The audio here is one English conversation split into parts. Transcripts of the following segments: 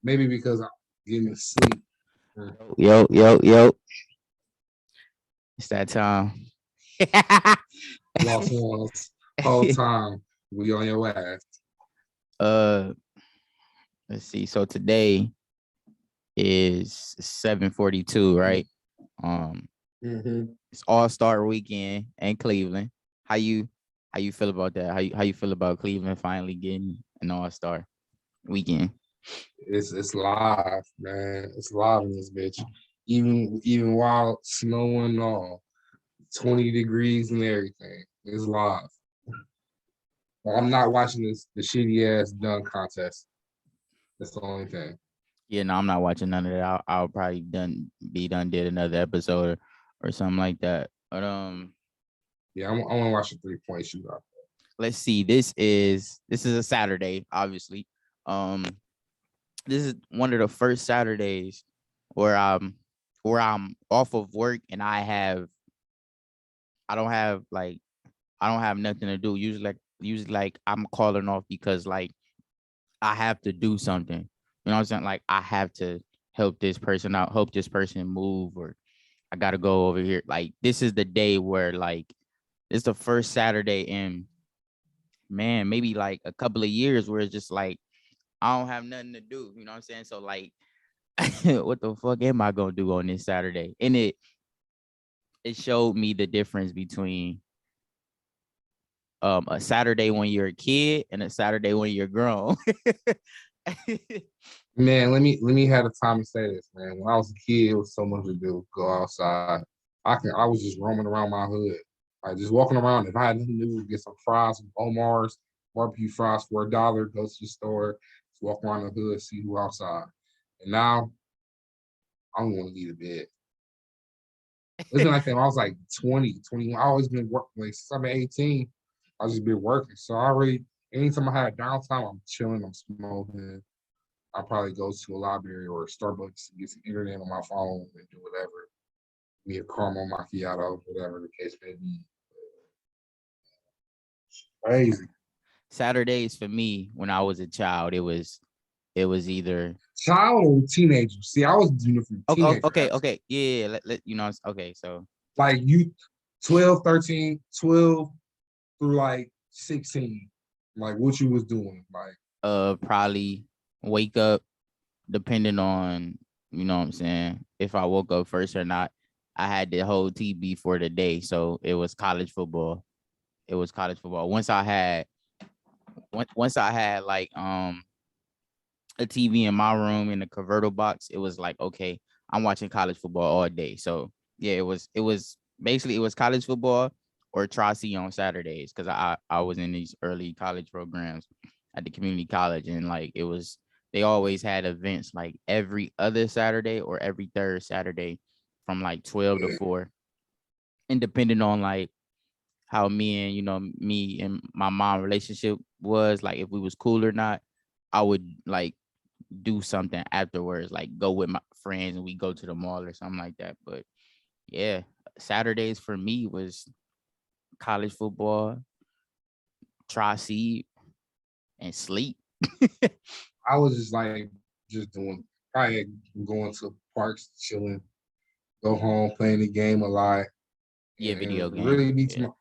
Maybe because I'm getting to sleep. Yo. It's that time. Lost ones whole time. We on your ass. uh, let's see. So today is 7:42, right? Um, Mm-hmm. it's All-Star weekend in Cleveland. How you how you feel about that? How you feel about Cleveland finally getting an All-Star weekend? It's live, man. It's live in this bitch. Even while snowing all 20 degrees and everything. It's live. Well, I'm not watching the shitty ass dunk contest. That's the only thing. Yeah, no, I'm not watching none of that. I'll probably done did another episode or something like that. But Yeah, I want to watch the 3-point shootout. let's see. This is a Saturday, obviously. Um, this is one of the first Saturdays where I'm off of work and I don't have like I don't have nothing to do. Usually I'm calling off because like I have to do something. You know what I'm saying? Like I have to help this person out, help this person move, or I gotta go over here. Like this is the day where like it's the first Saturday in man, maybe like a couple of years where it's just like I don't have nothing to do. You know what I'm saying? So like what the fuck am I gonna do on this Saturday? And it showed me the difference between a Saturday when you're a kid and a Saturday when you're grown. Man, let me have the time to say this, man. When I was a kid, it was so much to do. Go outside. I was just roaming around my hood. Like just walking around. If I had nothing to do, get some fries from Omar's, barbecue fries for $1, go to the store, just walk around the hood, see who outside. And now I don't want to leave the bed. It's been like that when I was like 20, 21. I always been working like 18. I just been working. So I already anytime I had downtime, I'm chilling, I'm smoking. I'll probably go to a library or a Starbucks to get some internet on my phone and do whatever. Me a caramel macchiato, whatever the case may be. Crazy. Saturdays for me when I was a child, it was either Child or teenager? See, I was doing it from teenager. okay, yeah, okay, so Like you 12, 13, 12 through like 16. Like what you was doing. Like probably wake up depending on what I'm saying, if I woke up first or not. I had the whole TV for the day, so it was college football. It was college football. Once I had like a TV in my room in the converter box, it was like, okay, I'm watching college football all day. So yeah, it was basically it was college football or Tri-C on Saturdays because I was in these early college programs at the community college, and like it was they always had events like every other Saturday or every third Saturday from like 12 to 4. And depending on like how me and my mom relationship was, like if we was cool or not, I would like do something afterwards, like go with my friends and we go to the mall or something like that. But yeah, Saturdays for me was college football, Tri-C, and sleep. I was just like just doing probably going to parks, chilling, go home, playing the game a lot, Yeah, video and really games. be to Yeah. my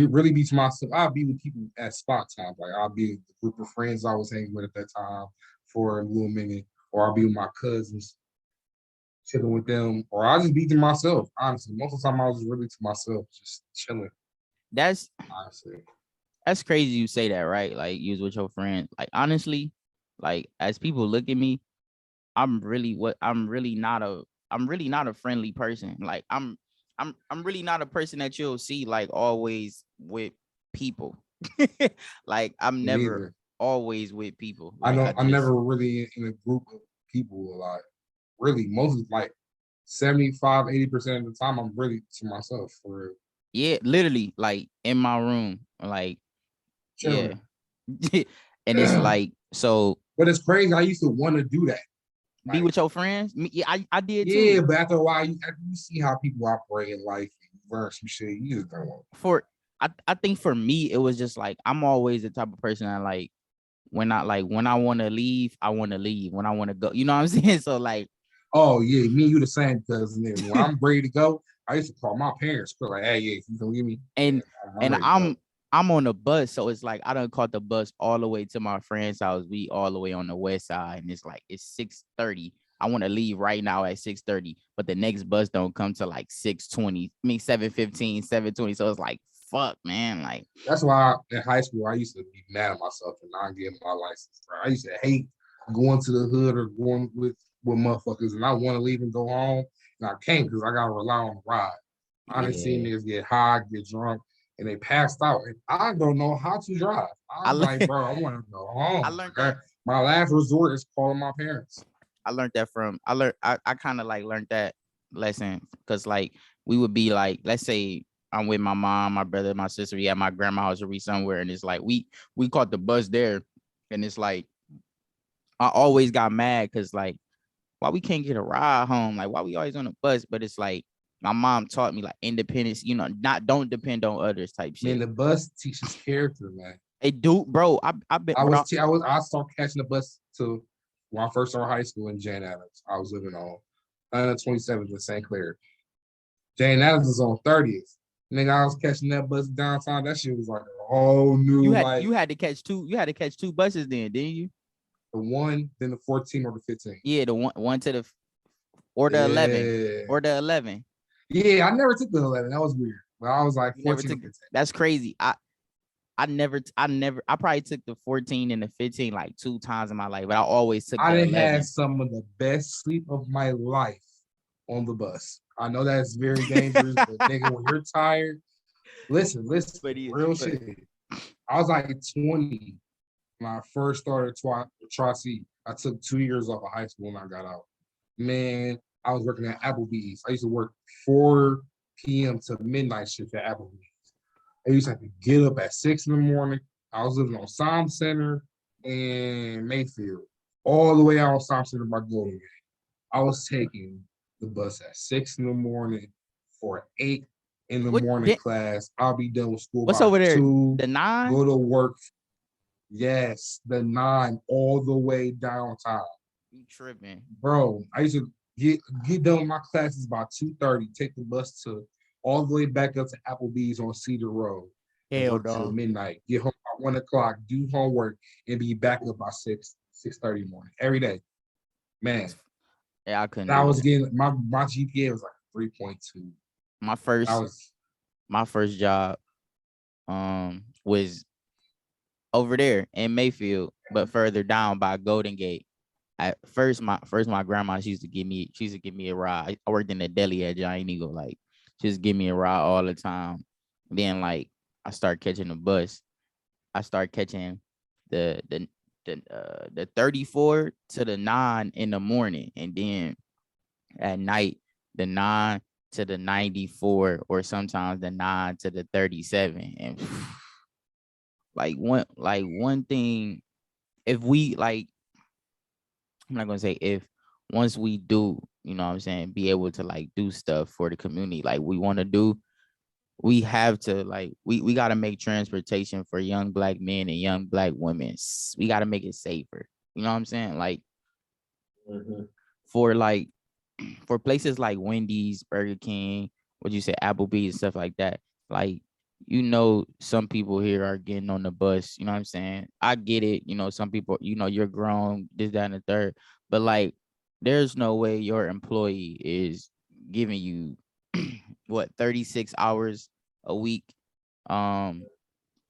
really be to myself. I'll be with people at spot times. Like I'll be with the group of friends I was hanging with at that time for a little minute, or I'll be with my cousins, chilling with them, or I'll just be to myself. Honestly, most of the time I was really to myself, just chilling. That's Honestly, that's crazy you say that, right? Like you was with your friends. Like honestly, like as people look at me, I'm really not a friendly person. Like I'm really not a person that you'll see like always with people. Like I'm me never neither. always with people. I Like I know I'm just never really in a group of people a lot. Really, most of like 75, 80% of the time, I'm really to myself for yeah, literally like in my room. Like, yeah. chilling. And it's like so But it's crazy. I used to want to do that. be Like, with your friends. Yeah, I did yeah, too. but after a while, after you see how people operate in life, and you learn some shit. You just don't want. For I think for me it was just like I'm always the type of person that like when I want to leave, I want to leave. When I want to go, you know what I'm saying? So like, Oh yeah, me and you the same because when I'm ready to go, I used to call my parents. Feel like, hey, yeah, you gonna leave me? and I'm and ready to go. I'm on the bus, so it's like I done caught the bus all the way to my friend's house. We all the way on the west side, and it's like it's 6:30. I want to leave right now at 6:30, but the next bus don't come to like 6:20. I mean 7:15, 7:20. So it's like fuck, man. Like That's why in high school I used to be mad at myself for not getting my license. Bro. I used to hate going to the hood or going with motherfuckers, and I want to leave and go home, and I can't because I gotta rely on the ride. I done seen yeah, niggas get high, get drunk, and they passed out, and I don't know how to drive. I I'm like, le- bro, I want to go I home. learned Like, that. my last resort is calling my parents. I learned that from I kind of like learned that lesson because like we would be like, let's say I'm with my mom, my brother, my sister, we at my grandma's house or we somewhere, and it's like we caught the bus there, and it's like I always got mad because like why we can't get a ride home, like why we always on the bus, but it's like my mom taught me like independence, not don't depend on others type Man, shit. the bus teaches character, man. It do, bro. I bet, bro. I started catching the bus to when I first started high school in Jane Adams. I was living on 27th in St. Clair. Jane Adams is on 30th. Nigga, I was catching that bus downtown. That shit was like a whole new life. You had to catch two. You had to catch two buses then, didn't you? The one, then the 14 or the 15. Yeah, the one to the or the 11 Yeah. or the 11. Yeah, I never took the 11. That was weird. But I was like You never 14 or took. 15. That's crazy. I probably took the 14 and the 15 like 2 times in my life, but I always took I the done had 11. some of the best sleep of my life on the bus. I know that's very dangerous, but nigga, when you're tired, listen, But he, real but shit. I was like 20 when I first started Tri-C. I took 2 years off of high school when I got out. Man, I was working at Applebee's. I used to work 4 p.m. to midnight shift at Applebee's. I used to have to get up at 6 in the morning. I was living on Psalm Center and Mayfield, all the way out on Psalm Center by Golden Gate. I was taking the bus at 6 in the morning for 8 in the what? morning class. I'll be done with school What's by over there? 2, The 9? go to work. Yes, the 9 all the way downtown. You tripping? Bro, I used to get done with my classes by 2:30, take the bus to all the way back up to Applebee's on Cedar Road and Hell work till no. midnight. Get home by 1 o'clock, do homework, and be back up by 6:30 morning every day. Man, Yeah, I couldn't and I do was that. getting my GPA was like 3.2. My I first was my first job was over there in Mayfield, but further down by Golden Gate. At first my grandma she used to give me a ride. I worked in the deli at Giant Eagle, like she just give me a ride all the time. Then like I start catching the bus. I start catching the the the 34 to the 9 in the morning, and then at night the 9 to the 94, or sometimes the 9 to the 37. And one thing, if we like, I'm not gonna say if, once we do, you know what I'm saying, be able to like do stuff for the community like we want to do, we have to like we got to make transportation for young black men and young black women. We got to make it safer. You know what I'm saying? Like Mhm. for like for places like Wendy's, Burger King, what you say, Applebee's and stuff like that. Like, some people here are getting on the bus. You know what I'm saying? I get it. Some people, you're grown, this, that, and the third. But like, there's no way your employee is giving you what 36 hours a week, um,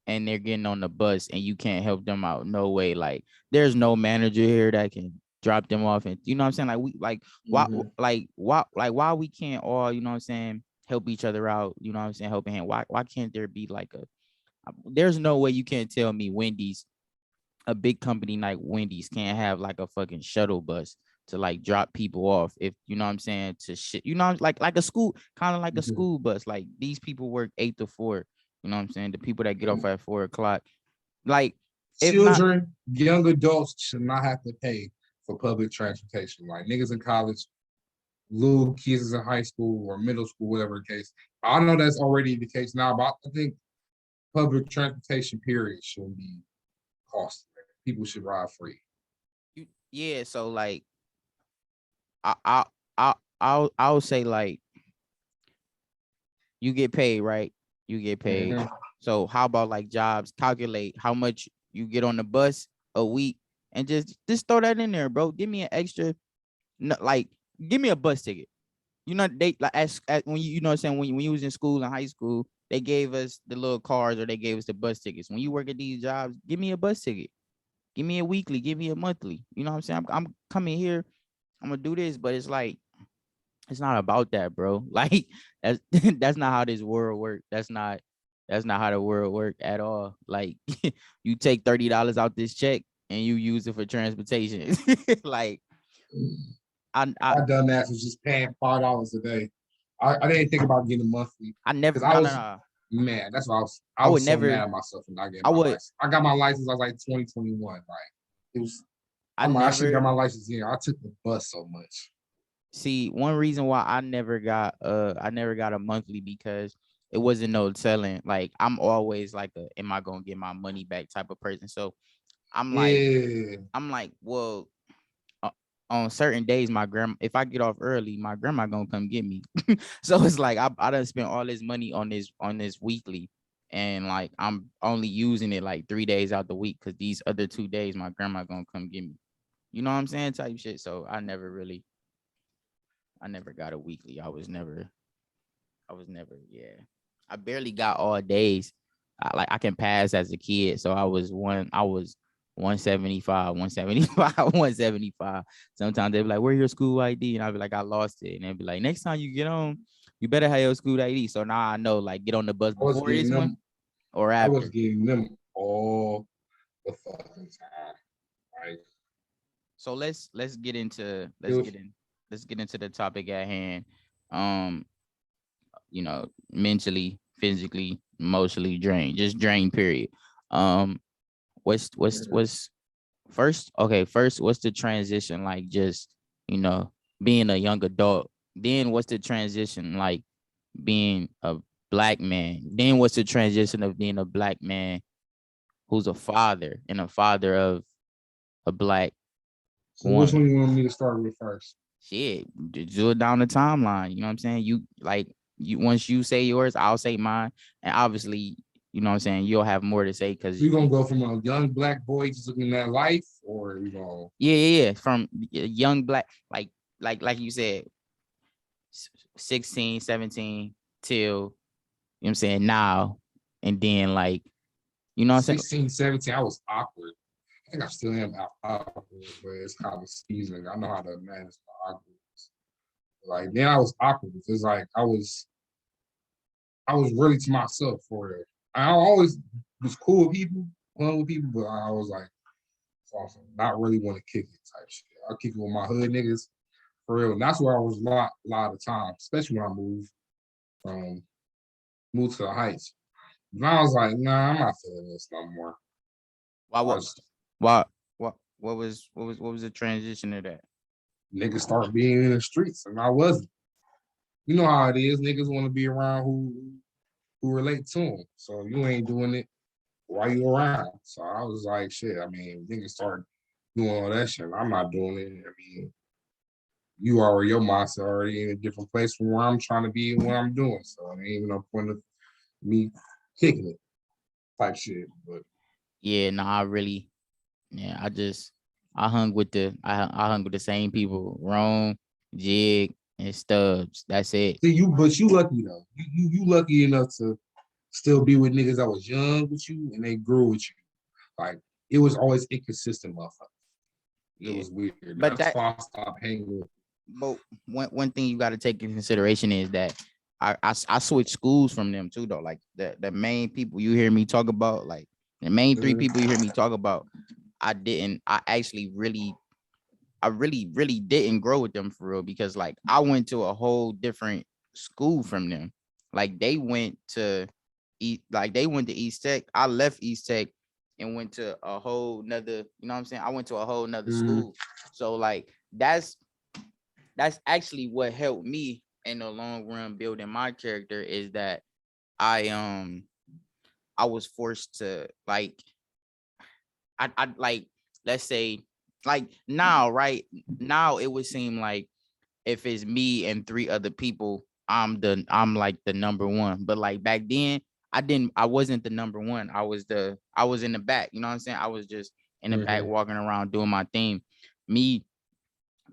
and they're getting on the bus and you can't help them out. No way. Like, there's no manager here that can drop them off, and you know what I'm saying? Like, we like why Mhm. why we can't all, you know what I'm saying, help each other out, you know what I'm saying, helping hand. Why can't there be like there's no way you can't tell me Wendy's, a big company like Wendy's, can't have like a fucking shuttle bus to like drop people off, if you know what I'm saying, to shit, like a school, kind of like a Mhm. school bus. Like, these people work 8 to 4, you know what I'm saying, the people that get off at 4 o'clock, like, if not, Children, young adults should not have to pay for public transportation. Like niggas in college, little kids in high school or middle school, whatever the case. I know that's already the case now, but I think public transportation period should be costly. people should ride free. Yeah, so like I I I'll say like you get paid, right? You get paid. Hmm. So how about like jobs? Calculate how much you get on the bus a week and just throw that in there, bro. Give me an extra, like give me a bus ticket. You know, they like as when you know what I'm saying, when you was in school in high school, they gave us the little cars or they gave us the bus tickets. When you work at these jobs, give me a bus ticket. Give me a weekly, give me a monthly. You know what I'm saying? I'm coming here, I'm gonna do this, but it's like it's not about that, bro. Like that's that's not how this world works. That's not how the world work at all. Like you take $30 out this check and you use it for transportation. Like I My dumb ass was just paying $5 a day. I didn't think about getting monthly I never because I no no was no. man. That's why I I would was so never mad at myself when I get I my would license. I got my license. I was like 2021. Like it was. I I'm like I should have got never my license here. I took the bus so much. see one reason why I never got a monthly because it wasn't no telling. Like I'm always like a am I gonna get my money back type of person. So I'm like Yeah, I'm like, well, uh, on certain days, my grandma, if I get off early, my grandma gonna come get me. So it's like I done spent all this money on this weekly, and like I'm only using it like 3 days out the week because these other 2 days my grandma gonna come get me. You know what I'm saying? Type shit. So I never got a weekly. I was never, yeah. I barely got all days. I can pass as a kid. So I was 175, 175, 175. Sometimes they be like, where your school ID? And I'll be like, I lost it. And they'll be like, next time you get on, you better have your school ID. So now I know, like, get on the bus I was before getting this one them. or I was after. getting them all the fucking time. Like So let's get into it was. let's get into the topic at hand. Um, mentally, physically, emotionally drained, just drained, period. Um, what's first? Okay, first, what's the transition like? Just being a young adult. Then what's the transition like being a black man? Then what's the transition of being a black man who's a father and a father of a black So which woman? one you want me to start with first? Shit, do it down the timeline. You know what I'm saying? You like you once you say yours, I'll say mine, and obviously, you know what I'm saying. You'll have more to say because We gonna go from a young black boy just looking at life, or we gonna yeah. From young black, like you said, 16, 17 till you know what I'm saying now, and then like you know what I'm saying. 16, 17? I was awkward. I think I still am awkward, but it's kind of seasoning. I know how to manage my awkwardness. Like then I was awkward because like I was really to myself for it. I always was cool with people, fun with people, but I was like awesome, not really want to kick it type shit. I kick it with my hood niggas for real. And that's where I was a lot of times, especially when I um moved to the heights. And I was like, nah, I'm not feeling this no more. Why I what just what was the transition of that? niggas start being in the streets and I wasn't. You know how it is. Niggas want to be around who relate to them. So you ain't doing it while you around. So I was like, shit. I mean, niggas start doing all that shit. I'm not doing it. I mean, your mindset already in a different place from where I'm trying to be and what I'm doing. So it ain't even no point of me kicking it type shit. But Yeah, no, I really, yeah, I hung with the same people, Rome, Jig, and Stubbs. That's it. see you lucky though. You lucky enough to still be with niggas that was young with you and they grew with you. Like it was always inconsistent, motherfucker. It Yeah, was weird. but That's why I stopped hanging with. but one thing you got to take into consideration is that I switched schools from them too though. Like the main people you hear me talk about, like the main three people you hear me talk about, I actually really didn't grow with them for real because like I went to a whole different school from them. Like they went to East Tech. I left East Tech and went to a whole nother, you know what I'm saying? I went to a whole nother Mhm. school. So like that's actually what helped me in the long run building my character is that I I was forced to like I like, let's say, like now, right now, it would seem like if it's me and three other people, I'm like the number one. But like back then, I wasn't the number one. I was in the back. You know what I'm saying? I was just in the back Mm-hmm. walking around doing my thing. Me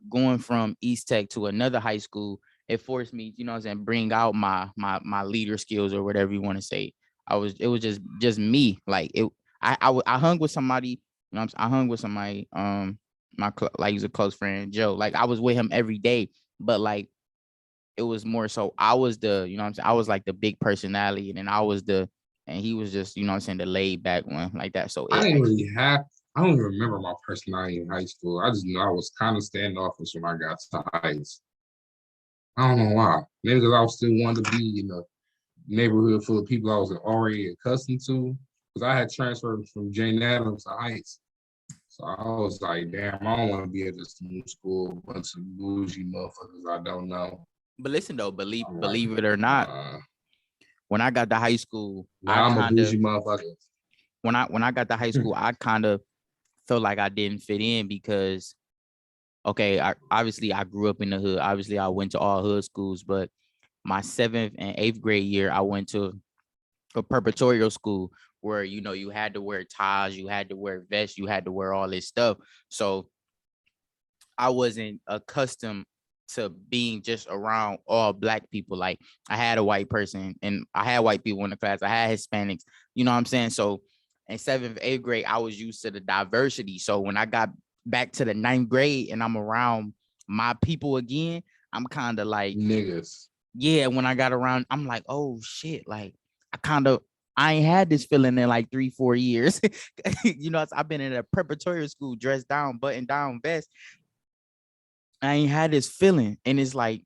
going from East Tech to another high school, it forced me, you know what I'm saying, bring out my leader skills or whatever you want to say. It was just me. Like it, I hung with somebody, you know what I'm saying? I hung with somebody, like he's a close friend, Joe. Like I was with him every day, but like it was more so I was the, you know what I'm saying, I was like the big personality, and then and he was just, you know what I'm saying, the laid back one like that. So I it didn't actually, really have. I don't even remember my personality in high school. I just know I was kind of standoffish when I got to heights. I don't know why. Maybe because I was still wanted to be in a neighborhood full of people I was already accustomed to. Because I had transferred from Jane Addams to Heights. So I was like, damn, I don't want to be at this new school, bunch of bougie motherfuckers I don't know. but listen though, I'm like, believe it or not, when I got to high school, I now I'm a kind of bougie motherfucker. when I got to high school, I kind of felt like I didn't fit in because okay, obviously I grew up in the hood. Obviously I went to all hood schools, but my 7th and 8th grade year, I went to a preparatory school where, you know, you had to wear ties, you had to wear vests, you had to wear all this stuff. So I wasn't accustomed to being just around all black people. Like I had a white person and I had white people in the class. I had Hispanics, you know what I'm saying? So in 7th, 8th grade, I was used to the diversity. So when I got back to the 9th grade and I'm around my people again, I'm kind of like, Niggas. yeah, when I got around, I'm like, oh shit. Like I ain't had this feeling in like 3, 4 years. You know, I've been in a preparatory school, dressed down, button down vest. I ain't had this feeling. And it's like,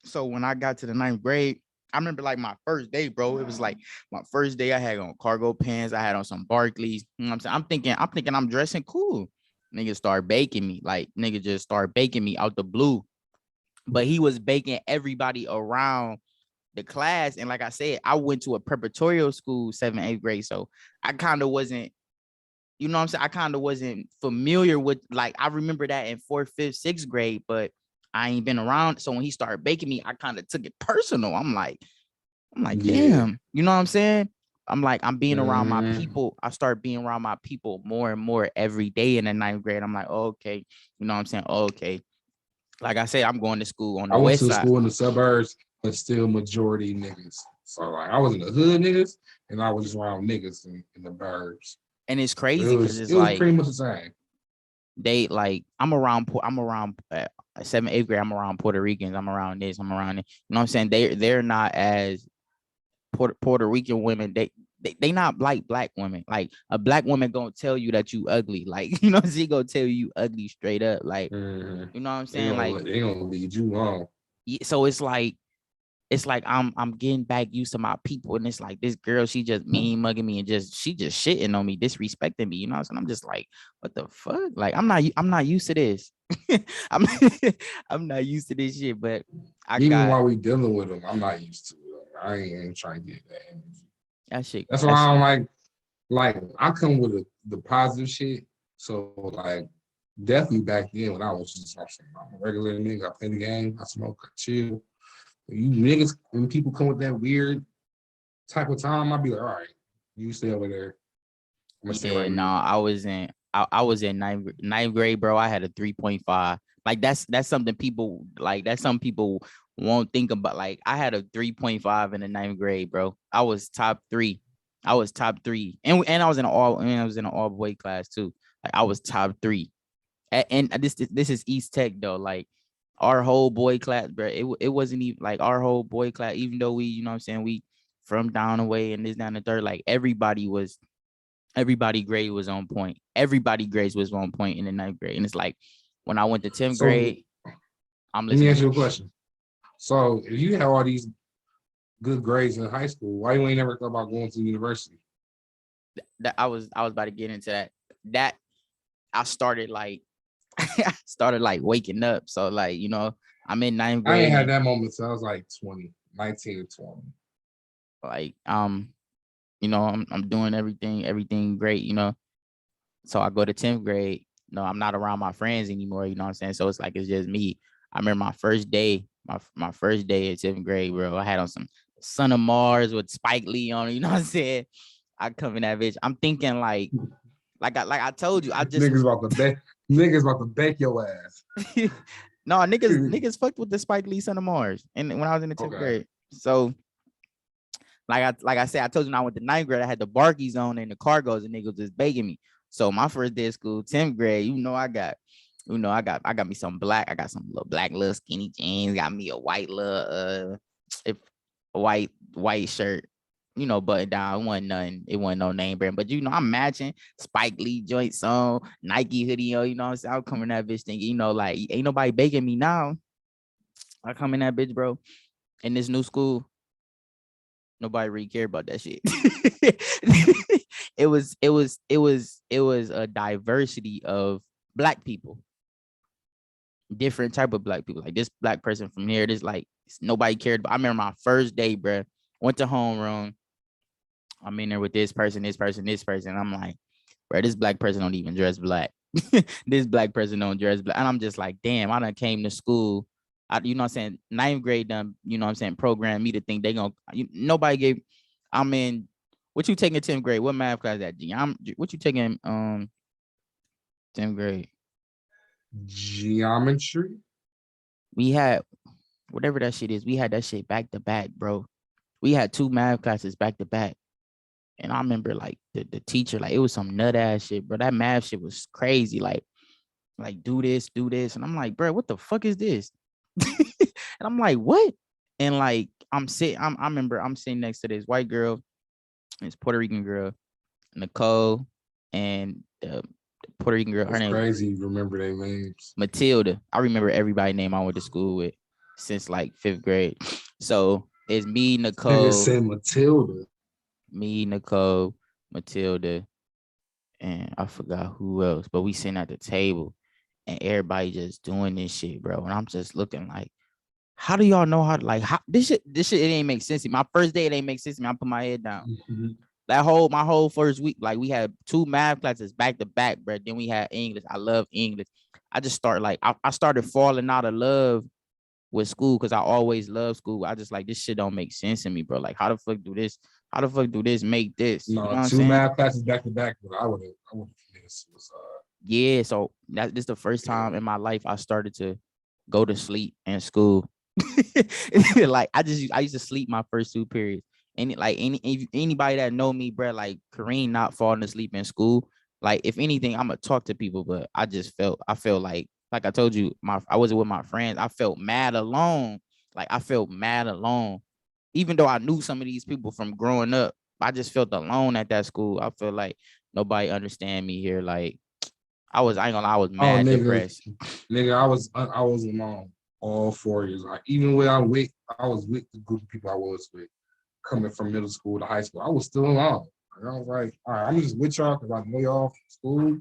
so when I got to the 9th grade, I remember like my first day, bro. It was like my first day. I had on cargo pants. I had on some Barclays. You know what I'm saying? I'm thinking I'm dressing cool. Nigga start baking me. Like nigga just start baking me out the blue. But he was baking everybody around the class. And like I said, I went to a preparatory school, 7th, 8th grade. So I kind of wasn't, you know what I'm saying? I kind of wasn't familiar with, like, I remember that in 4th, 5th, 6th grade, but I ain't been around. So when he started baking me, I kind of took it personal. I'm like, Yeah. damn, you know what I'm saying? I'm like, I'm being around my Mm. people. I start being around my people more and more every day in the 9th grade. I'm like, oh, okay, you know what I'm saying? Oh, okay. Like I said, I'm going to school on the I went west to a side. school in the suburbs, but still majority niggas. So like I was in the hood niggas, and I was just around niggas in the burbs. And it's It crazy because was it's it was like, pretty much the same. they like I'm around 7th, 8th grade. I'm around Puerto Ricans. I'm around this. I'm around it. You know what I'm saying? They're not as Puerto Rican women. They not like black women. Like a black woman gonna tell you that you ugly. Like you know she gonna tell you ugly straight up. Like Mm-hmm. you know what I'm saying? Like They gonna lead you on. so it's like I'm getting back used to my people, and it's like this girl, she just mean mugging me and she just shitting on me, disrespecting me. You know what I'm saying? I'm just like, what the fuck? Like I'm not used to this. I'm I'm not used to this shit. But I Even got while we dealing with them, I'm not used to it. I ain't trying to get that energy. that shit. That's why That I don't shit. like I come with the positive shit. So like definitely back then when I was just I'm a regular nigga, I play the game, I smoke, I chill. You niggas, when people come with that weird type of time, I'd be like, all right, you stay over there. I'm gonna stay Yeah, right no, here. I was in ninth grade, bro. I had a 3.5. Like that's something people like that's something people won't think about. Like I had a 3.5 in the 9th grade, bro. I was top three. I was top three. And I was in an all boy class too. Like I was top three. And this is East Tech though. Like our whole boy class, bro. It wasn't even like our whole boy class, even though we, you know what I'm saying, we from down the way and this down the third, like everybody grade was on point. Everybody grades was on point in the 9th grade. And it's like when I went to 10th So grade, I'm let me listening. ask you a question. So if you have all these good grades in high school, why you ain't never thought about going to university? That I was about to get into that. That I started like I started like waking up. So like, you know, I'm in 9th I ain't grade had and that moment since I was like 20, 19 to 20. like you know, I'm doing everything great, you know. So I go to 10th grade. No, I'm not around my friends anymore. You know what I'm saying? So it's like it's just me. I remember my first day, my first day at 7th grade, bro. I had on some Son of Mars with Spike Lee on it. You know what I'm saying? I come in that bitch. I'm thinking like I told you, I just Niggas about to bake. Niggas about to bake your ass. no niggas fucked with the Spike Lee Son of Mars. And when I was in the 10th Okay. grade. So like I said, I told you when I went to 9th grade, I had the Barkies on and the cargos and niggas just begging me. So my first day of school, 10th grade, I got me some black. I got some little black little skinny jeans. Got me a white little if a white shirt. Button down. It wasn't nothing. It wasn't no name brand. But I'm matching Spike Lee joints on, Nike hoodie on. You know what I'm saying? I'm coming that bitch thinking, like ain't nobody begging me now. I come in that bitch, bro. In this new school, nobody really cared about that shit. it was a diversity of black people, different type of black people. Like this black person from here, this like nobody cared. But I remember my first day, bro. Went to homeroom. I'm in there with this person, this person, this person. I'm like, bro, this black person don't even dress black. This black person don't dress black. And I'm just like, damn, I done came to school. You know what I'm saying? 9th grade done, you know what I'm saying, program me to think they gonna, nobody gave, I'm in, what you taking 10th grade? What math class that? What you taking 10th grade? Geometry. We had, whatever that shit is, we had that shit back to back, bro. We had 2 math classes back to back. And I remember like the teacher, like it was some nut ass shit, bro. That math shit was crazy. Like do this. And I'm like, bro, what the fuck is this? And I'm like, what? And like I remember I'm sitting next to this white girl, this Puerto Rican girl, Nicole, and the Puerto Rican girl, her That's name crazy. You remember their names. Matilda. I remember everybody's name I went to school with since like 5th grade. So it's me, Nigga Nicole, said Matilda. Matilda, and I forgot who else, but we sitting at the table and everybody just doing this shit, bro. And I'm just looking like, how do y'all know how to how this shit it ain't make sense to me. My first day it ain't make sense to me. I put my head down. Mm-hmm. My whole first week, like we had 2 math classes back to back, bro. Then we had English. I love English. I just started I started falling out of love with school because I always loved school. I just like this shit don't make sense to me, bro. Like how the fuck do this? How the fuck do this make this? You know No, what I'm 2 saying? math classes back to back, but I would have committed suicide. Yeah, so this is the first time Yeah. in my life I started to go to sleep in school. Like I used to sleep my first 2 periods. Anybody that know me, bro, like Kareem not falling asleep in school. Like if anything, I'm gonna talk to people, but I felt like I told you, I wasn't with my friends. I felt mad alone. Like I felt mad alone, even though I knew some of these people from growing up. I just felt alone at that school. I feel like nobody understand me here. Like I ain't gonna lie, I was Oh, mad depressed. nigga, I was alone all 4 years. Like even when I was with the group of people I was with, coming from middle school to high school, I was still alone. And I was like, all right, I'm just with y'all because I know y'all from school,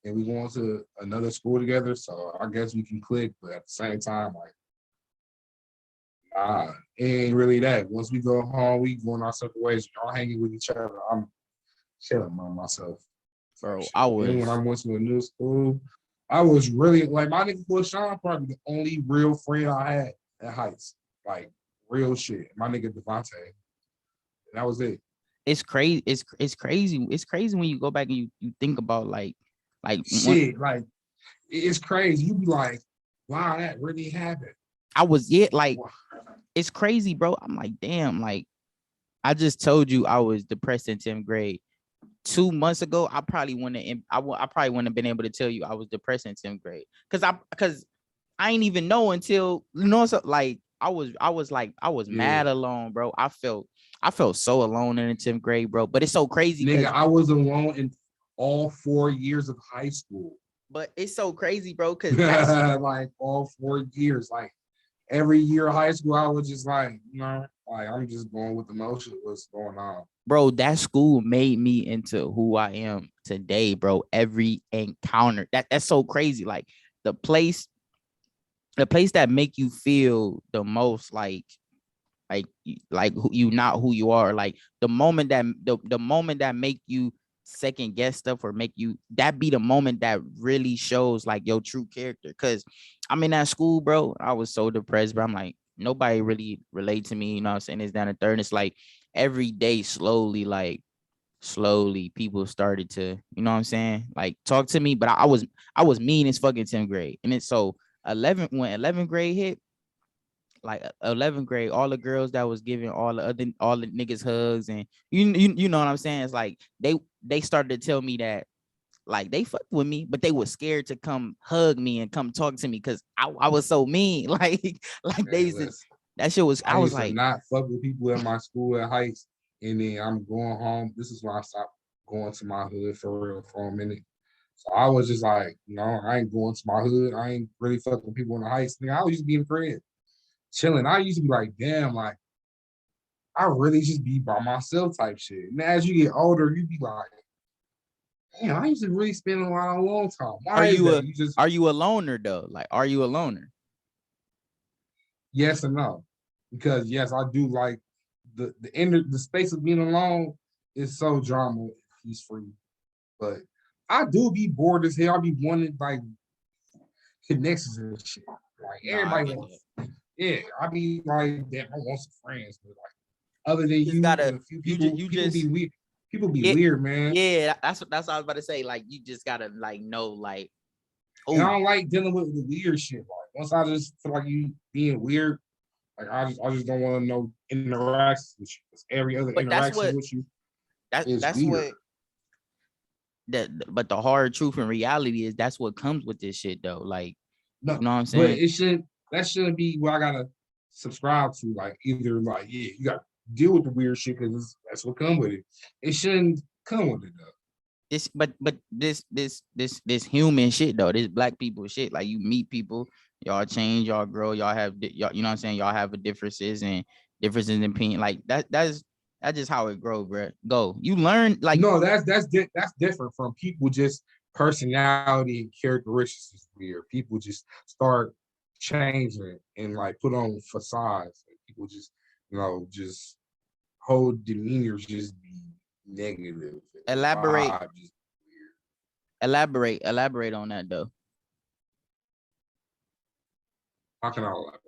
and we going to another school together. So I guess we can click, but at the same time, like, nah, it ain't really that. Once we go home, we going our separate ways. Y'all hanging with each other. I'm chilling by myself. Type Bro, shit. Then when I went to a new school, I was really like my nigga Lil Sean, probably the only real friend I had at Heights. Like real shit. My nigga Devontae. That was it. it's crazy. It's crazy. It's crazy when you go back and you think about like when Shit, like it's crazy. You be like, wow, that really happened. I was like it's crazy, bro. I'm like, damn, like I just told you I was depressed in 10th grade. 2 months ago, I probably wouldn't have been able to tell you I was depressed in 10th grade. Because I ain't even know until so like I was Yeah. mad alone, bro. I felt so alone in the 10th grade, bro. But it's so crazy Nigga, because I was alone in all 4 years of high school. but it's so crazy, bro, because that's like all 4 years. Like every year of high school, I was just like, like I'm just going with the motion. What's going on? bro, that school made me into who I am today, bro. Every encounter. That's so crazy. Like the place, the place that make you feel the most like who you not who you are. Like the moment that make you second guess stuff or make you, that be the moment that really shows like your true character. Cause I'm in that school, bro. I was so depressed, but I'm like, nobody really relate to me. You know what I'm saying? It's down the third. And it's like every day, slowly people started to, you know what I'm saying, like talk to me. But I was mean as fucking 10th grade. And it's so 11th grade hit, like 11th grade, all the girls that was giving all the niggas hugs, and you know what I'm saying, it's like they started to tell me that like they fucked with me, but they were scared to come hug me and come talk to me because I was so mean. Like they Man, used to, listen, that shit was, I I was used to like, not fuck with people at my school at Heights, and then I'm going home. This is when I stopped going to my hood for real for a minute. So I was just like, no, I ain't going to my hood. I ain't really fucking with people in the Heights. Nigga, I was just being friends, chilling. I used to be like, damn, like I really just be by myself type shit. And as you get older, you be like, damn, I used to really spend a lot of alone time. are Why is you that? a You just are you a loner though? Like, are you a loner? yes and no. Because yes, I do like the space of being alone is so drama, piece free. But I do be bored as hell. I be wanting like connections and shit. Like Nah, I everybody get that. wants, yeah. I be like, damn, I want some friends, but like other than You just you and gotta, a few you just people, you people be just weird. People be it weird, man. yeah, that's what I was about to say. Like, you just gotta like know, like, And I oh, don't like dealing with the weird shit. Like once I just feel like you being weird, like I just don't want to know interactions with you. 'Cause every other but that's interaction what with you that is that's weird. what but the hard truth and reality is that's what comes with this shit though. Like, No, you know what I'm but saying? it should that shouldn't be what I gotta subscribe to. Like either like yeah, you got to deal with the weird shit because that's what come with it. It shouldn't come with it though. This human shit though, this black people shit. Like, you meet people, y'all change, y'all grow, y'all have y'all, you know what I'm saying, y'all have a differences in opinion. Like that's just how it grow, bro. Go. You learn, like, No, that's different from people just personality and characteristics is weird. People just start changing and like put on facades. Like, people just just whole demeanor just be negative and the elaborate, vibe just weird. elaborate on that though. How can I elaborate?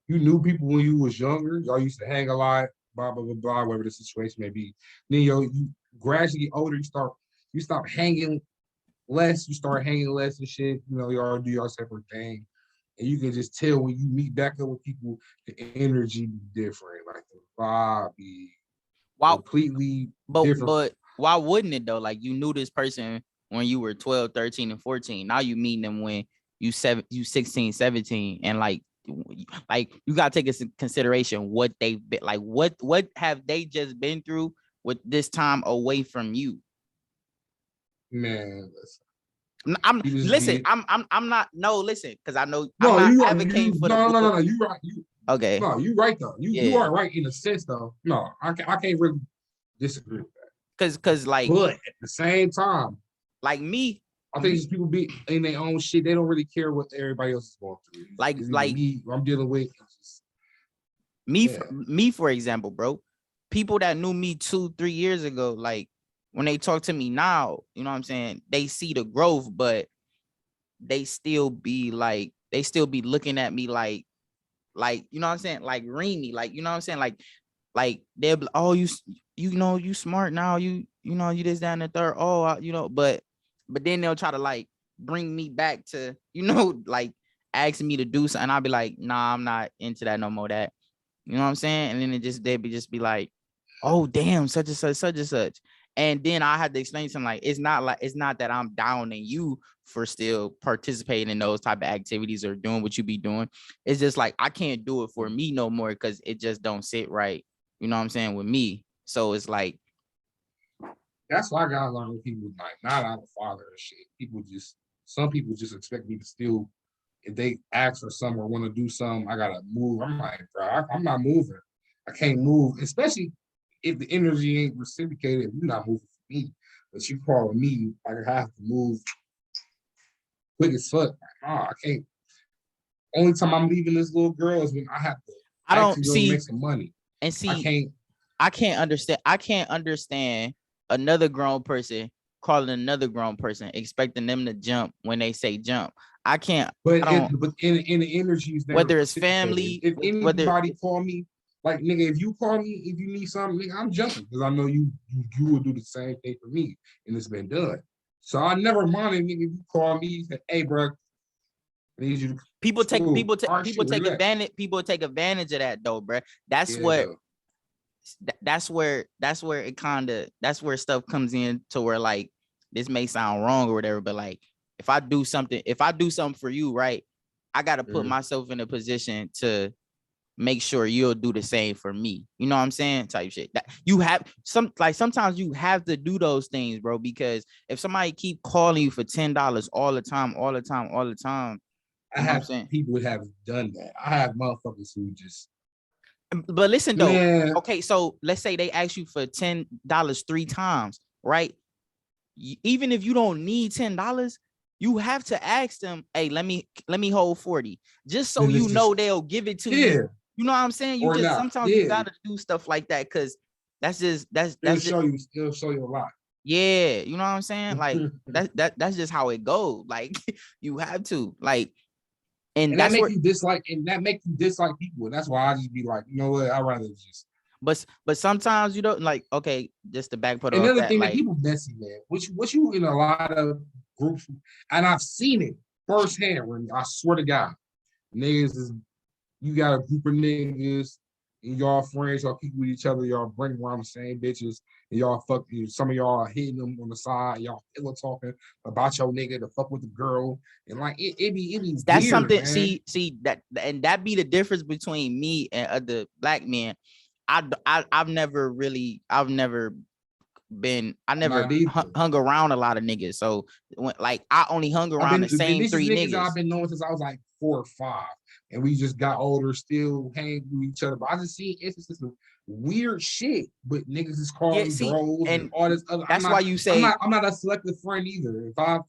You knew people when you was younger. Y'all used to hang a lot, blah blah blah blah, whatever the situation may be. Then you gradually get older, you stop hanging less, you start hanging less and shit. Y'all do your separate thing, and you can just tell when you meet back up with people, the energy be different, like the vibe be Wow. completely But different. but why wouldn't it though? Like, you knew this person when you were 12, 13, and 14. Now you meet them when you 16, 17, and like you gotta take into consideration what they've been like, what have they just been through with this time away from you. Man, listen, I'm people just listen, be I'm not, no, listen, because I know I'm no, not you are advocating you for the no no no no bullshit. you right you Okay. no you right though you Yeah. are right in a sense though. No, I can't really disagree with that. Cause like But at the same time, me, I think these people be in their own shit. They don't really care what everybody else is going through. like It's either like me I'm dealing with. Just, me yeah, for, me for example, bro, people that knew me 2-3 years ago, like when they talk to me now, you know what I'm saying, they see the growth, but they still be looking at me like, you know what I'm saying, like Reamy, like, you know what I'm saying, like they'll be, oh, you know, you smart now, you know, you this, that, and the third, oh, you know, but then they'll try to like bring me back to, you know, like asking me to do something. I'll be like, nah, I'm not into that no more. That, you know what I'm saying? And then they'd be like, oh damn, such and such, such and such. And then I had to explain something like, it's not that I'm downing you for still participating in those type of activities or doing what you be doing. It's just like I can't do it for me no more because it just don't sit right. You know what I'm saying, with me. So it's like, that's why I gotta learn with people. Like, not out of father and shit. Some people just expect me to still. If they ask for something or want to do something, I gotta move. I'm like, bro, I'm not moving. I can't move, especially if the energy ain't reciprocated. If you're not moving for me, but you calling me, like I have to move quick as fuck. Like, nah, I can't. Only time I'm leaving this little girl is when I have to I don't actually go make see some money. and I see can't. I can't understand. I can't understand another grown person calling another grown person, expecting them to jump when they say jump. I can't. But I don't. in the energy is never Whether it's reciprocated. family, If whether anybody call me, like nigga, if you call me, if you need something, nigga, I'm jumping because I know you will do the same thing for me, and it's been done. So I never minded, nigga, if you call me, say, hey, bro, I need you to people take school. people All right, people shit, where take you at? advantage. People take advantage of that though, bro. That's Yeah, what. though. That's where it kind of that's where stuff comes in to where like this may sound wrong or whatever, but like if I do something for you, right, I got to put myself in a position to make sure you'll do the same for me. You know what I'm saying? Type shit. That you have sometimes you have to do those things, bro, because if somebody keep calling you for $10 all the time, all the time, all the time, I you know what I'm have saying? people that have done that. I have motherfuckers who just But listen though, man. okay, so let's say they ask you for $10 three times, right? Even if you don't need $10, you have to ask them, hey, let me hold 40, just so Then it's you just know they'll give it to yeah you. You know what I'm saying? You or just not. sometimes you Yeah, gotta do stuff like that because that's just it'll that's just show you. It'll show you a lot. yeah, you know what I'm saying? Like that's just how it goes. Like you have to like, and And that that's make where you dislike, people. And that's why I just be like, you know what? I'd rather just. but sometimes you don't like okay, just to backpedal off Another that, thing that like people messy, man. Which you in a lot of groups, and I've seen it firsthand. When I swear to God, niggas is you got a group of niggas and y'all friends, y'all keep with each other, y'all bring around the same bitches, and y'all fuck. Some of y'all are hitting them on the side, y'all pillow talking about your nigga to fuck with the girl, and like it be that's weird, something. man. See that, and that be the difference between me and other black men. I've never really, I never Not either. hung around a lot of niggas. So when like I only hung I've around been the same this is three niggas that I've niggas. been knowing since I was like 4 or 5, and we just got older, still hanging with each other. But I just see instances of weird shit. But niggas is calling Yeah, me see, bros and and all this other. that's why you say I'm not a selective friend either. If I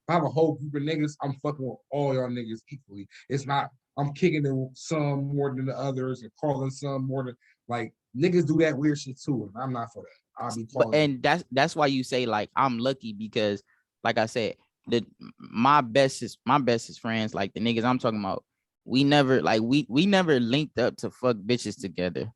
have a whole group of niggas, I'm fucking with all y'all niggas equally. It's not I'm kicking them some more than the others and calling some more than like niggas do that weird shit too, and I'm not for that. I'll be but calling and that's why you say like I'm lucky because like I said, the my bestest friends, like the niggas I'm talking about, we never like we never linked up to fuck bitches together.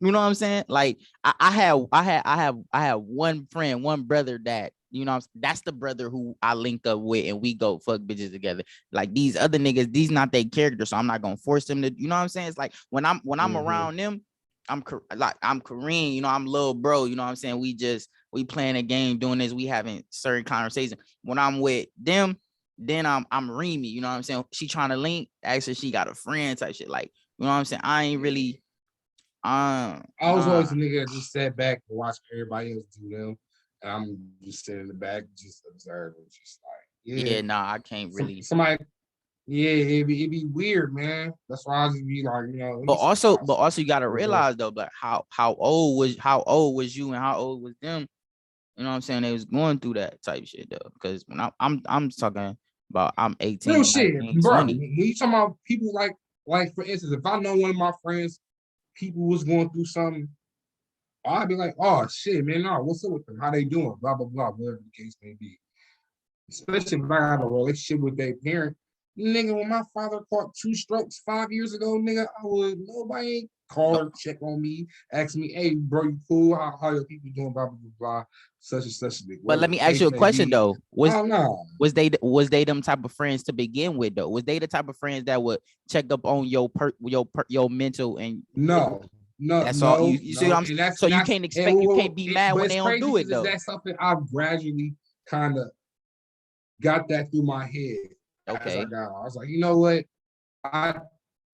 You know what I'm saying? Like I have one friend, one brother that you know that's the brother who I link up with and we go fuck bitches together. Like these other niggas, these not their character, so I'm not gonna force them to. You know what I'm saying? It's like when I'm around them, I'm Korean, you know, I'm little bro, you know what I'm saying? We playing a game, doing this, we having certain conversations. When I'm with them, then I'm Reamy, you know what I'm saying? She trying to link, actually she got a friend type shit. Like, you know what I'm saying? I ain't really I was always a nigga that just sat back and watched everybody else do them. And I'm just sitting in the back, just observing, just like, yeah. yeah, nah, I can't really. Somebody, yeah, it'd be weird, man. That's why I just be like, let But me sit also, down. but also you gotta Real realize though, but how old was you and how old was them? You know what I'm saying? They was going through that type shit though. Because when I'm talking about I'm Real 18, shit, 19, bro. 20. When you talking about people like for instance, if I know one of my friends, people was going through something, I'd be like, oh shit, man, no, what's up with them? How they doing? Blah blah blah, whatever the case may be. Especially if I have a relationship with their parent. Nigga, when my father caught 2 strokes 5 years ago, nigga, I would nobody call or check on me, ask me, hey, bro, you cool? How your people doing? Blah blah blah blah, such and such, But whatever let the me ask you case a may question be. though. Oh no, Was they them type of friends to begin with though? Was they the type of friends that would check up on your mental and no, no, that's all no, you see what no, I'm and that's so you not, can't and expect you can't be mad but when it's they don't crazy do it because though. that's something I've gradually kind of got that through my head as I Okay. got on. I was like, you know what, I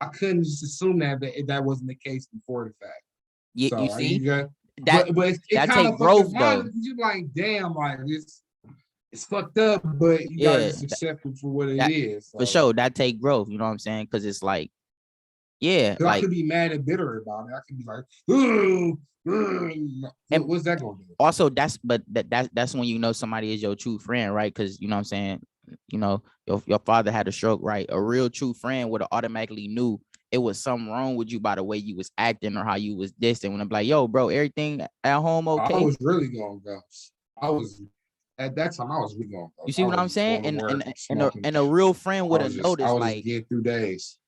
I couldn't just assume that wasn't the case before the fact. You So see you got, that but it that kind take of fucking growth mind though. because you like, damn, like it's fucked up, but you gotta Yeah, just accept it for what it that is. for So sure that take growth. You know what I'm saying? Because it's like yeah, because I like could be mad and bitter about it. I could be like, ooh, and what's that gonna do? also that's when you know somebody is your true friend, right? Because you know what I'm saying, you know, your father had a stroke, right? A real true friend would have automatically knew, it was something wrong with you by the way you was acting or how you was distant. When I'm like, yo, bro, everything at home I okay? was really going ghost. I was at that time. I was really going You ghost. see I what was I'm just saying? going to And work, and and a, smoking. and a real friend would have I noticed, was just like, getting through days.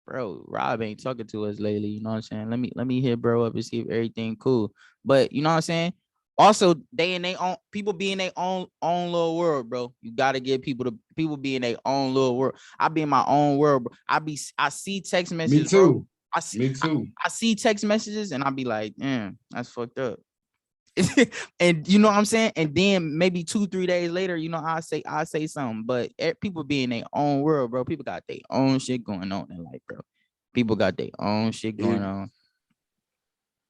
bro, Rob ain't talking to us lately. You know what I'm saying? Let me hit bro up and see if everything cool. But you know what I'm saying? Also, they in their own people be in their own little world, bro. You gotta get people be in their own little world. I be in my own world, bro. I see text Me messages, bro. too. I see Me too. I see text messages and I be like, that's fucked up. And you know what I'm saying? And then maybe 2-3 days later, I say something, but people be in their own world, bro. People got their own shit going on in life, bro. People got their own shit Yeah. going on.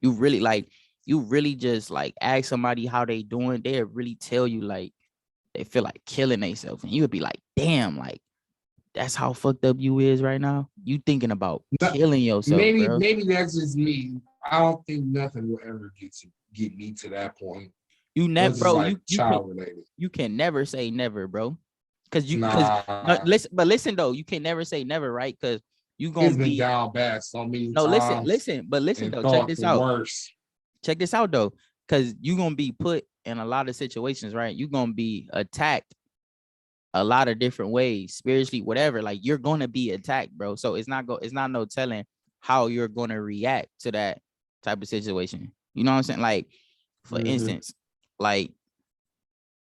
You really just like ask somebody how they doing, they'll really tell you like they feel like killing themselves. And you would be like, damn, like that's how fucked up you is right now. You thinking about killing yourself, bro. Maybe that's just me. I don't think nothing will ever get me to that point. You It never, was just bro, like child related. you can never say never, bro. Because no, Nah, listen though, you can never say never, right? Because you gonna it's been be down bad so many no times but listen and though, check thought this the out. worst. Check this out though, because you gonna be put in a lot of situations, right? You gonna be attacked a lot of different ways, spiritually, whatever. Like you're gonna be attacked, bro. So it's not no telling how you're gonna react to that type of situation. You know what I'm saying? Like, for instance, like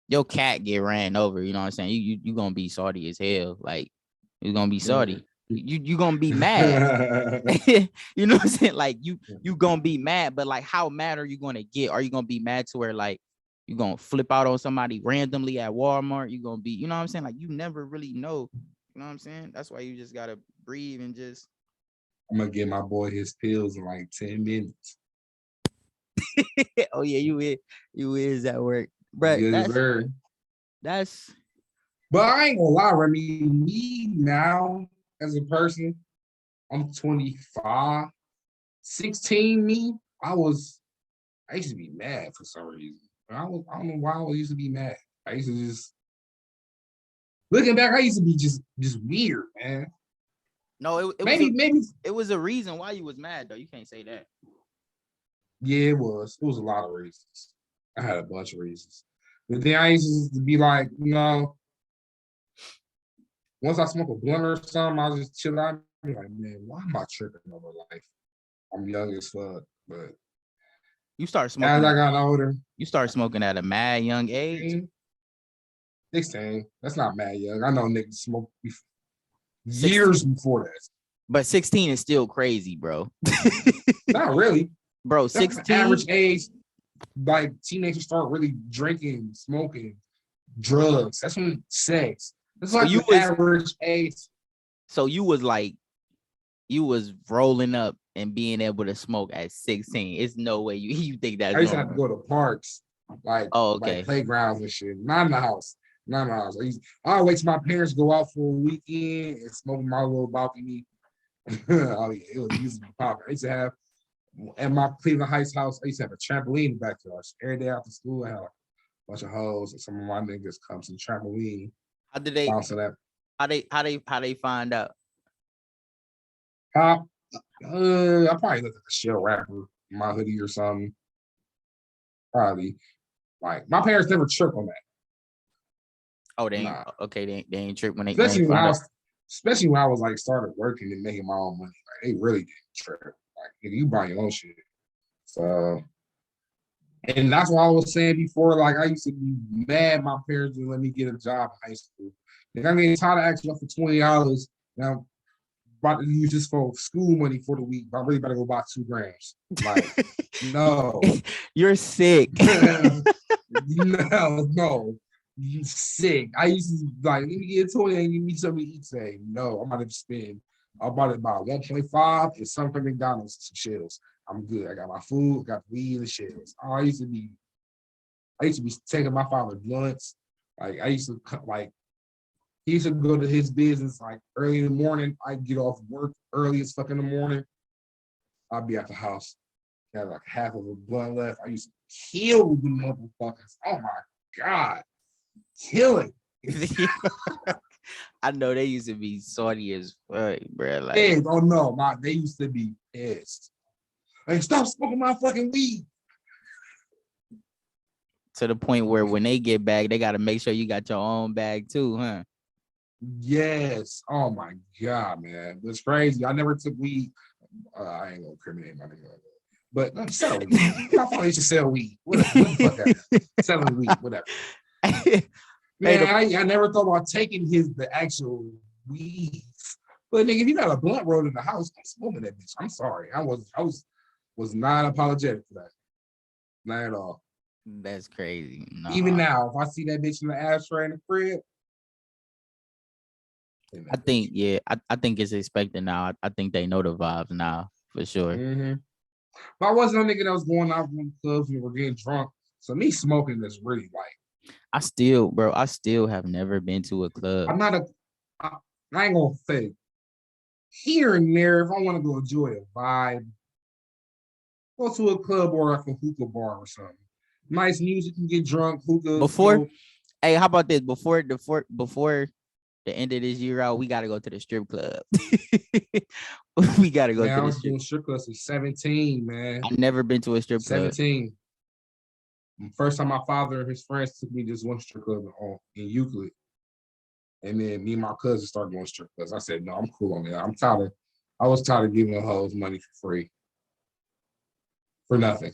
your cat get ran over, you know what I'm saying? You gonna be salty as hell. Like you're gonna be salty. You gonna be mad. You know what I'm saying? Like you gonna be mad, but like how mad are you gonna get? Are you gonna be mad to where like you gonna flip out on somebody randomly at Walmart? You gonna be, you know what I'm saying? Like you never really know. You know what I'm saying? That's why you just gotta breathe and just I'm gonna get my boy his pills in like 10 minutes. oh yeah, you is at work. But Yes, sir. that's But I ain't gonna lie, Remy. Me now as a person, I'm 25. 16, me, I used to be mad for some reason. I don't know why I used to be mad. I used to just looking back, I used to be just weird, man. no, Maybe it was a reason why you was mad though. You can't say that. yeah, it was. It was a lot of reasons. I had a bunch of reasons. But then I used to be like, once I smoke a blunt or something, I'll just chill out and be like, man, why am I tripping over life? I'm young as fuck. But You start as smoking I at got older, you start smoking at a mad young age. 16, that's not mad young. I know niggas smoke years 16, before that. but 16 is still crazy, bro. Not really. Bro, That's the 16. average age. Like teenagers start really drinking, smoking, drugs. That's when sex. That's So like you the was average age. so you was like you was rolling up and being able to smoke at 16. It's no way you think that's I used to have to normal. go to parks, Oh, like okay. playgrounds and shit. Not in the house. Not in the house. I wait till my parents go out for a weekend and smoke my little balcony. Oh yeah, it used to be popular. I used to have at my Cleveland Heights house. I used to have a trampoline in the backyard. Every day after school, I had a bunch of hoes and some of my niggas come to the trampoline, How did they bouncing that how they find out? pop. I probably look like a shell rapper in my hoodie or something. Probably. Like my parents never tripped on that. Oh, they ain't Nah. okay, they ain't trick when they Especially when find I out. was especially when I was like started working and making my own money. Like they really didn't trip. Like if you buy your own shit. So and that's what I was saying before. Like I used to be mad my parents didn't let me get a job in high school. Like I'm getting tired of asking for $20. Now about to use this for school money for the week, but I'm really about to go buy 2 grams. Like, no. You're sick. No. You sick. I used to like, let me get 20 and give me something to eat today. No, I'm about to spend. I'm about to buy 1.5 and some from McDonald's and some shells. I'm good. I got my food, got weed and shells. I used to be taking my father blunts. Like I used to like he used to go to his business like early in the morning. I'd get off work early as fuck in the morning. I'd be at the house. Had like half of a blunt left. I used to kill the motherfuckers. Oh my God. Killing. I know they used to be salty as fuck, bro. Like Hey, oh no, they used to be pissed. Like, stop smoking my fucking weed. to the point where when they get back, they got to make sure you got your own bag too, huh? Yes. Oh my God, man. It's crazy. I never took weed. I ain't gonna criminate my nigga. But I'm selling weed. I thought they should sell weed. What the fuck that? Selling weed, whatever. Hey, Man, I never thought about taking the actual weed. But nigga, if you got a blunt rolled in the house, I'm smoking that bitch. I'm sorry. I was not apologetic for that. Not at all. that's crazy. No, Even now, if I see that bitch in the ashtray in the crib, I think, yeah, I think it's expected now. I think they know the vibes now for sure. Mm-hmm. But I wasn't a nigga that was going out from clubs and we were getting drunk. So me smoking is really like. I still have never been to a club. I'm not I ain't gonna say here and there, if I want to go enjoy a vibe, go to a club or like a hookah bar or something. Nice music, you get drunk, hookah. Before, hey, how about this? Before the end of this year out, we gotta go to the strip club. We gotta go man, to I the was doing strip clubs at 17, man. I've never been to a strip 17. First time my father and his friends took me to this one strip club in Euclid. And then me and my cousin started going strip clubs. I said, no, I'm cool on that. I was tired of giving the hoes money for free. For nothing.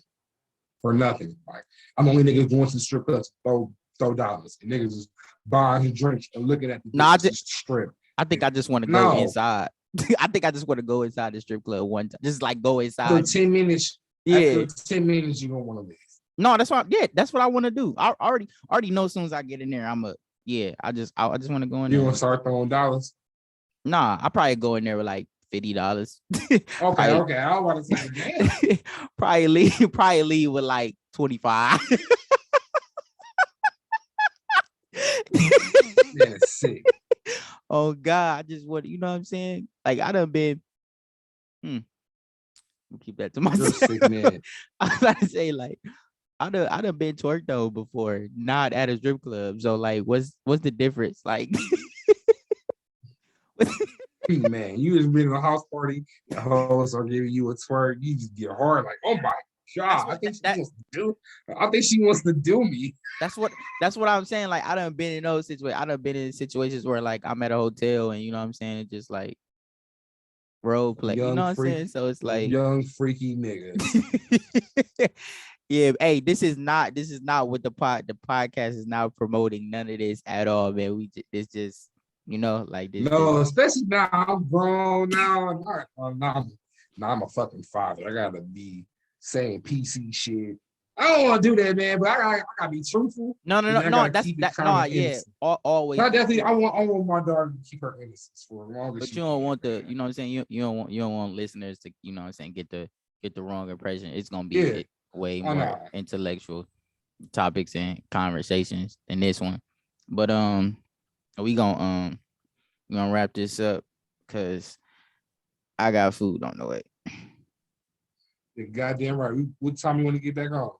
Like, I'm only niggas going to the strip clubs to throw dollars. And niggas just buying and drinks and looking at the strip. I think I just want to go inside. I think I just want to go inside the strip club one time. Just like go inside. For 10 minutes. Yeah. After 10 minutes, you're gonna want to leave. No, that's what I want to do. I already know as soon as I get in there, I just want to go in there. You gonna start throwing dollars? Nah, I probably go in there with like $50. Okay. I want to say, damn. probably leave with like 25. That's sick. Oh God, I just want, you know what I'm saying? Like I done been. Keep that to myself. You're sick, man. I was about to say, like, I done been twerked though before, not at a strip club. So like, what's the difference? Like, man, you just been in a house party, the hosts are giving you a twerk, you just get hard, like, oh my God, I think she wants to do me. That's what I'm saying. Like, I done been in those situations. I done been in situations where like I'm at a hotel and you know what I'm saying, it's just like role play. You know what I'm saying? So it's like young freaky niggas. Yeah, hey, this is not what the podcast is not promoting none of this at all, man. It's just, you know, like this. No, especially now I'm grown now. Now I'm a fucking father. I gotta be saying PC shit. I don't want to do that, man. But I gotta be truthful. No. Yeah, always. I definitely, I want my daughter to keep her innocence for as long as. But you don't want the, you know what I'm saying. You don't want listeners to, you know what I'm saying, get the wrong impression. It's gonna be way more intellectual topics and conversations than this one. But we gonna wrap this up because I got food on the way. You're goddamn right. What time you want to get back on?